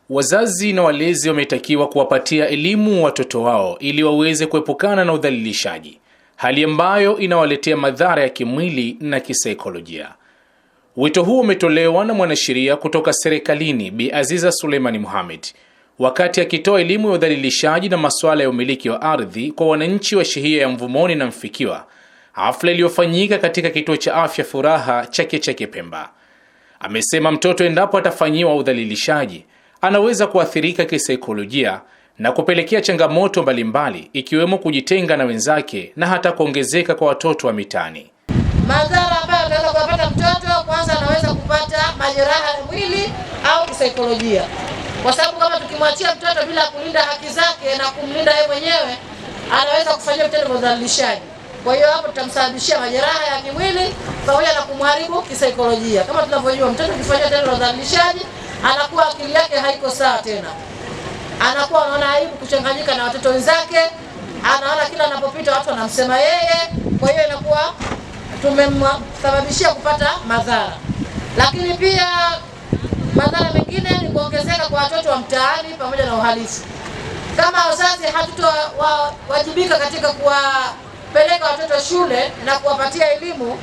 Wazazi na walezi wametakiwa kuwapatia elimu watoto wao ili waweze kuepukana na udhalilishaji, hali ambayo inawaletea madhara ya kimwili na kisaikolojia. Wito huo umetolewa na mwanasheria kutoka serikalini Bi Aziza Suleiman Mohamed wakati akitoa elimu ya udhalilishaji na masuala ya umiliki wa ardhi kwa wananchi wa shehia ya Mvumoni na Mfikiwa, hafla iliyofanyika katika kituo cha afya Furaha Chake Chake Pemba. Amesema mtoto endapo atafanyiwa udhalilishaji anaweza kuathirika kisaikolojia na kupelekea changamoto mbalimbali ikiwemo kujitenga na wenzake na hata kuongezeka kwa watoto wa mitaani. Madhara ambayo anaweza kupata mtoto, kwanza anaweza kupata majeraha ya mwili au kisaikolojia. Kwa sababu kama tukimwachia mtoto bila kulinda haki zake na kumlinda yeye mwenyewe, anaweza kufanyia vitendo vya udhalilishaji. Kwa hiyo hapo tutamsababishia majeraha ya kimwili pamoja na kumharibu kisaikolojia. Kama tunavyojua, mtoto akifanyia tendo la udhalilishaji anakuwa akili yake haiko sawa tena. Anakuwa anaona aibu kuchanganyika na watoto wenzake, anaona kila anapopita watu wanamsema yeye. Kwa hiyo inakuwa tumemsababishia kupata madhara. Lakini pia madhara mengine ni kuongezeka kwa watoto wa mtaani pamoja na uhalifu. Kama wazazi hatutowajibika katika kuwapeleka watoto shule na kuwapatia elimu,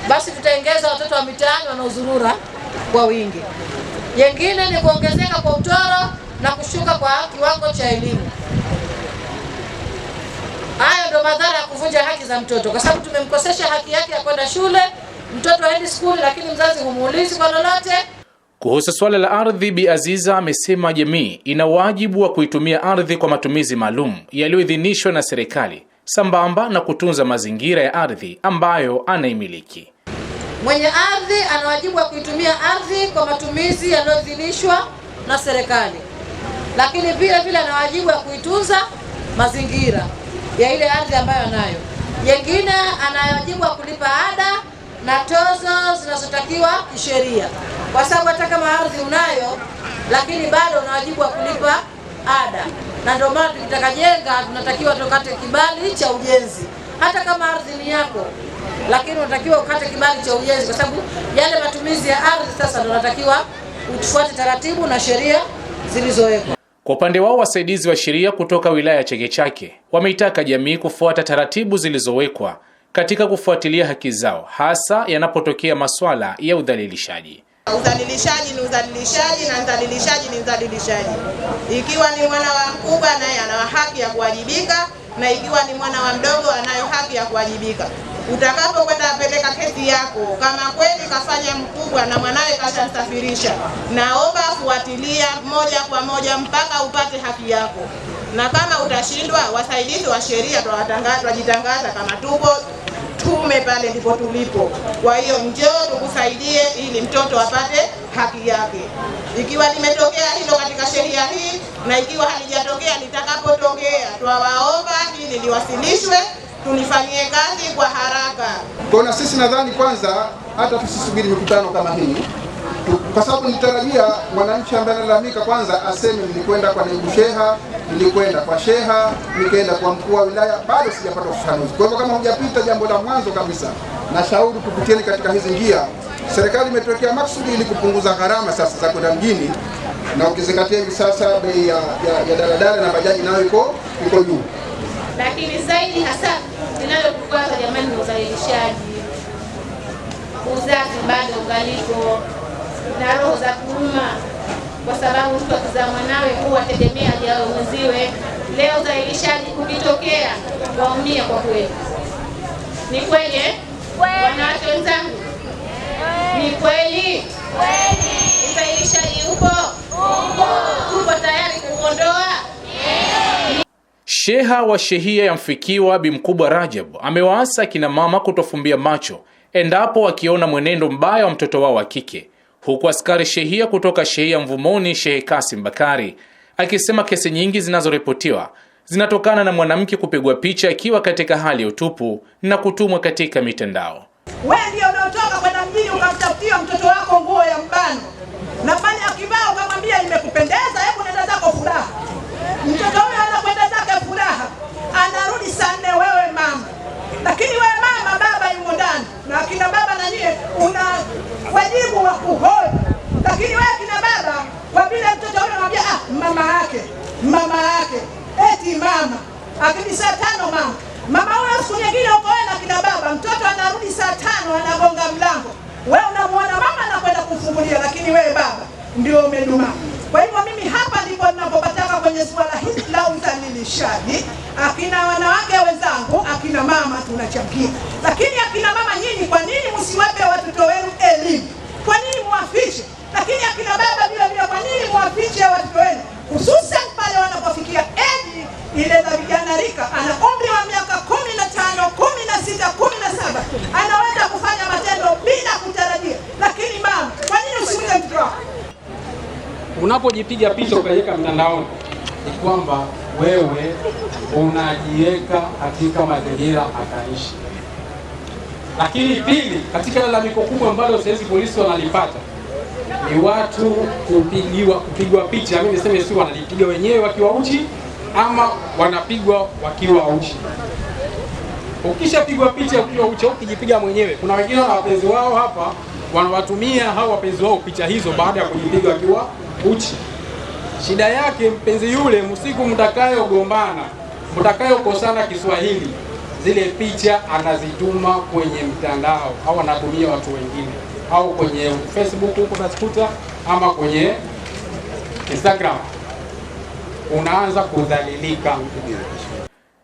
basi tutaongeza watoto wa mitaani wanaozurura kwa wingi. Yengine ni kuongezeka kwa utoro na kushuka kwa kiwango cha elimu. Hayo ndio madhara ya kuvunja haki za mtoto, kwa sababu tumemkosesha haki yake ya kwenda shule. Mtoto haendi shule, lakini mzazi humuulizi kwa lolote. Kuhusu swala la ardhi, Bi Aziza amesema jamii ina wajibu wa kuitumia ardhi kwa matumizi maalum yaliyoidhinishwa na serikali, sambamba na kutunza mazingira ya ardhi ambayo anaimiliki. Mwenye ardhi ana wajibu wa kuitumia ardhi kwa matumizi yaliyoidhinishwa na serikali, lakini vile vile ana wajibu wa kuitunza mazingira ya ile ardhi ambayo anayo. Yengine ana wajibu wa kulipa ada na tozo zinazotakiwa kisheria, kwa sababu hata kama ardhi unayo, lakini bado una wajibu wa kulipa ada. Na ndio maana tukitaka jenga tunatakiwa tukate kibali cha ujenzi, hata kama ardhi ni yako, lakini unatakiwa ukate kibali cha ujenzi, kwa sababu yale matumizi ya ardhi sasa ndio unatakiwa ufuate taratibu na sheria zilizowekwa. Kwa upande wao, wasaidizi wa sheria kutoka wilaya ya Chake Chake wameitaka jamii kufuata taratibu zilizowekwa katika kufuatilia haki zao, hasa yanapotokea masuala ya udhalilishaji. Udhalilishaji ni udhalilishaji na udhalilishaji ni udhalilishaji. Ikiwa ni mwana wa mkubwa, naye ana haki ya kuwajibika, na ikiwa ni mwana wa mdogo anayo haki ya kuwajibika. Utakapokwenda apeleka kesi yako, kama kweli kafanya mkubwa na mwanawe kashamsafirisha, naomba fuatilia moja kwa moja mpaka upate haki yako. Na kama utashindwa, wasaidizi wa sheria twajitangaza kama tupo tume pale ndipo tulipo. Kwa hiyo njoo tukusaidie ili mtoto apate haki yake. Ikiwa limetokea hilo katika sheria hii, na ikiwa halijatokea litakapotokea, twawaomba hili liwasilishwe, tulifanyie kazi kwa haraka. Kwa sisi nadhani kwanza hata tusisubiri mikutano kama hii, kwa sababu nitarajia mwananchi ambaye analalamika kwanza aseme nilikwenda kwa naibu sheha, nilikwenda kwa sheha, nikaenda kwa mkuu wa wilaya, bado sijapata ufafanuzi. Kwa hivyo kama hujapita jambo la mwanzo kabisa, na shauri tupitieni katika hizi njia. Serikali imetokea maksudi ili kupunguza gharama sasa za kwenda mjini, na ukizingatia hivi sasa bei ya daladala na bajaji nayo iko juu. Lakini zaidi hasa linalotukwaza jamani ni udhalilishaji. Uzazi bado ungaliko na roho za kuuma, kwa sababu mtu akizaa mwanawe huwa tegemea ajawe mwenziwe. Leo udhalilishaji ukitokea, waumia kwa kweli. Ni kweli wanawake wenzangu? Ni kweli? Udhalilishaji upo? Tupo tayari kuondoa? Sheha wa shehia ya Mfikiwa Bi Mkubwa Rajab amewaasa kina mama kutofumbia macho endapo wakiona mwenendo mbaya wa mtoto wao wa kike, huku askari shehia kutoka shehia Mvumoni Shehe Kasim Bakari akisema kesi nyingi zinazoripotiwa zinatokana na mwanamke kupigwa picha akiwa katika hali ya utupu na kutumwa katika mitandao. Wewe ndio unaotoka kwenda mjini ukamtafutia mtoto wako nguo ya mbano, nafanya kibao ukamwambia imekupendeza, hebu nenda zako Furaha. Mtoto huyo anakwenda zake Furaha, anarudi saa 4, wewe mama. Lakini wewe mama, baba yumo ndani, na kina baba na nyie una wajibu wa kuhoji. Lakini wewe kina baba, kwa vile mtoto huyo anamwambia ndio umedumaa. Kwa hivyo mimi hapa ndipo ninapopataka kwenye suala hili la udhalilishaji. Akina wanawake wenzangu, akina mama tunachangia. Lakini akina mama nyinyi, kwa nini msiwape watoto wenu elimu? Kwa nini muwafiche? Lakini akina baba vile vile, kwa nini muwafiche watoto wenu? Hususan pale wanapofikia eji ile za vijana rika, ana umri wa miaka 15, 16, 17, anaweza kufanya matendo bila kutarajia. Lakini mama, kwa nini usimwite mtoto wako? Unapojipiga picha ukaweka mtandaoni, ni kwamba wewe unajiweka katika mazingira hatarishi. Lakini pili, katika lalamiko kubwa ambalo sasa polisi wanalipata ni watu kupigwa picha. Mimi niseme si wanalipiga wenyewe wakiwa uchi ama wanapigwa wakiwa uchi. Ukishapigwa picha ukiwa uchi, ukijipiga mwenyewe, kuna wengine na wapenzi wao hapa wanawatumia hao wapenzi wao picha hizo baada ya kujipiga wakiwa uchi. Shida yake mpenzi yule, msiku mtakayogombana, mtakayokosana Kiswahili, zile picha anazituma kwenye mtandao au anatumia watu wengine, au kwenye Facebook huko unazikuta, ama kwenye Instagram, unaanza kudhalilika.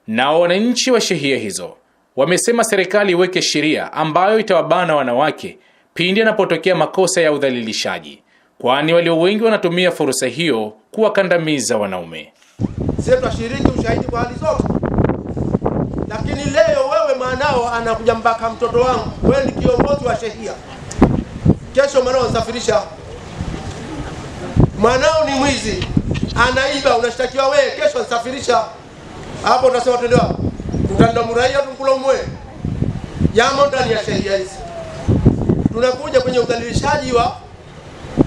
Na wananchi wa shehia hizo wamesema serikali iweke sheria ambayo itawabana wanawake pindi anapotokea makosa ya udhalilishaji, kwani walio wengi wanatumia fursa hiyo kuwakandamiza wanaume. Sisi tunashiriki ushahidi kwa hali zote. Lakini leo wewe mwanao anakuja mbaka mtoto wangu, wewe ni kiongozi wa shehia. Kesho mwanao unasafirisha. Mwanao ni mwizi, anaiba, unashtakiwa wewe, kesho unasafirisha. Hapo utasema twende wapi? Tutandamuraia tunkulomwe. Yamo ndani ya shehia hizi. Tunakuja kwenye udhalilishaji wa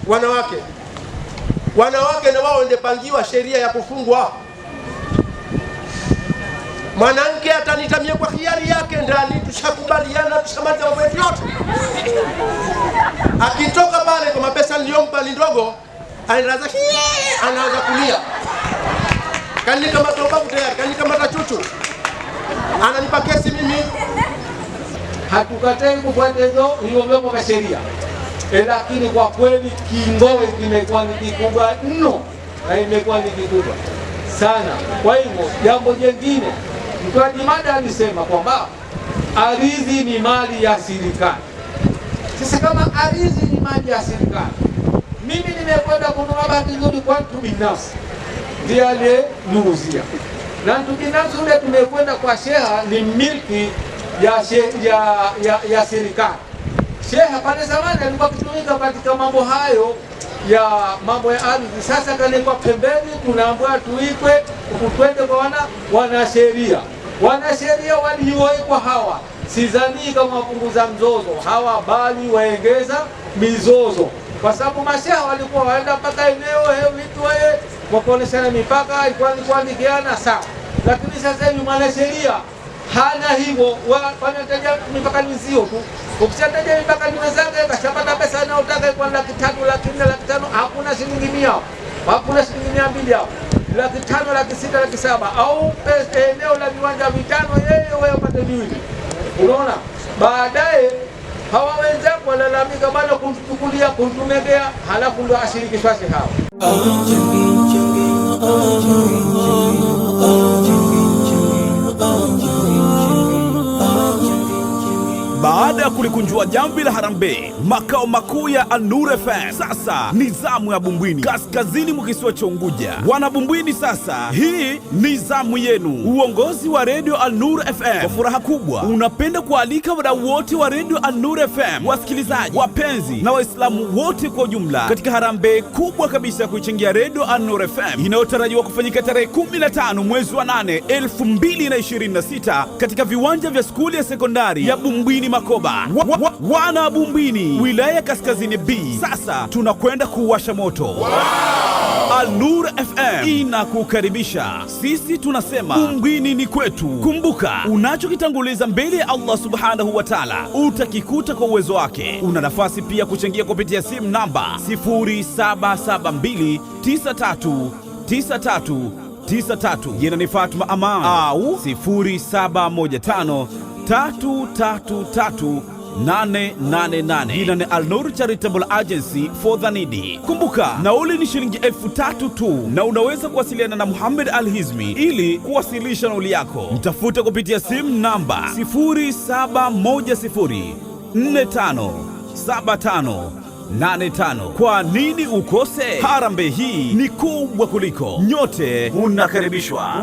wanawake. Wanawake na wao wangepangiwa sheria ya kufungwa. Mwanamke atanitamia kwa hiari yake ndani, tushakubaliana, tushamaliza mambo yetu yote. Akitoka pale kwa mapesa niliyompa ni ndogo, anaanza kulia. Kani kama tobabu tayari, kani kama tachuchu. Ananipa kesi mimi. Hatukatai kufuata hiyo mambo ya sheria. Lakini kwa kweli kingowe kimekuwa ni kikubwa mno, na imekuwa ni kikubwa sana. Kwa hivyo jambo jingine, mtoaji mada alisema kwamba ardhi ni mali ya serikali. Sasa kama ardhi ni mali ya serikali, mimi nimekwenda kununua bahati nzuri kwa mtu binafsi, ndiye aliyenuuzia, na mtu binafsi ule tumekwenda kwa sheha, ni milki ya serikali. Sheha pale zamani alikuwa kutumika katika mambo hayo ya mambo ya ardhi. Sasa kanekwa pembeni, tunaambiwa tuikwe twende kwa wanasheria. Wanasheria waliowekwa hawa, sidhani kama wapunguza mzozo hawa, bali waongeza mizozo, kwa sababu masheha walikuwa waenda mpaka eneo vitu wakaoneshana mipaka, ilikuwa ni kuandikiana sawa. Lakini sasa hivi mwanasheria hana hivyo, wanataja mipaka nizio tu. Ukishataja mipaka ni wenzake, kashapata pesa anayotaka kwa 300,000, 400,000, 500,000, hakuna shilingi 100, hakuna shilingi 200 hapo. 500,000, 600,000, 700,000, au eneo la viwanja vitano yeye wewe upate viwili. Unaona? Baadaye hawa wenzako walalamika bado kumchukulia, kumtumegea, halafu ndo ashirikishwe hao. Baada ya kulikunjua jamvi la Harambee makao makuu ya An-Nur FM, sasa ni zamu ya Bumbwini, kaskazini mwa kisiwa cha Unguja. Wana Bumbwini, sasa hii ni zamu yenu. Uongozi wa Radio An-Nur FM kwa furaha kubwa unapenda kualika wadau wote wa Radio An-Nur FM, wasikilizaji, wapenzi na Waislamu wote kwa ujumla, katika harambee kubwa kabisa ya kuichangia Radio An-Nur FM inayotarajiwa kufanyika tarehe 15 mwezi wa 8 2026 katika viwanja vya skuli ya sekondari ya Bumbwini Makoba. Wana Bumbwini, wilaya Kaskazini B, sasa tunakwenda kuwasha moto. Wow! An-Nur FM inakukaribisha. Sisi tunasema Bumbwini ni kwetu. Kumbuka, unachokitanguliza mbele ya Allah subhanahu wa ta'ala utakikuta kwa uwezo wake. Una nafasi pia kuchangia kupitia simu namba 0772939393. Jina ni Fatma Aman, au 0715333333. 888. Jina ni Al-Nur Charitable Agency for the Needy. Kumbuka, nauli ni shilingi 3000 tu, na unaweza kuwasiliana na Muhammad Al-Hizmi ili kuwasilisha nauli yako. Mtafute kupitia simu namba 0710457585. Kwa nini ukose? Harambee hii ni kubwa kuliko. Nyote unakaribishwa.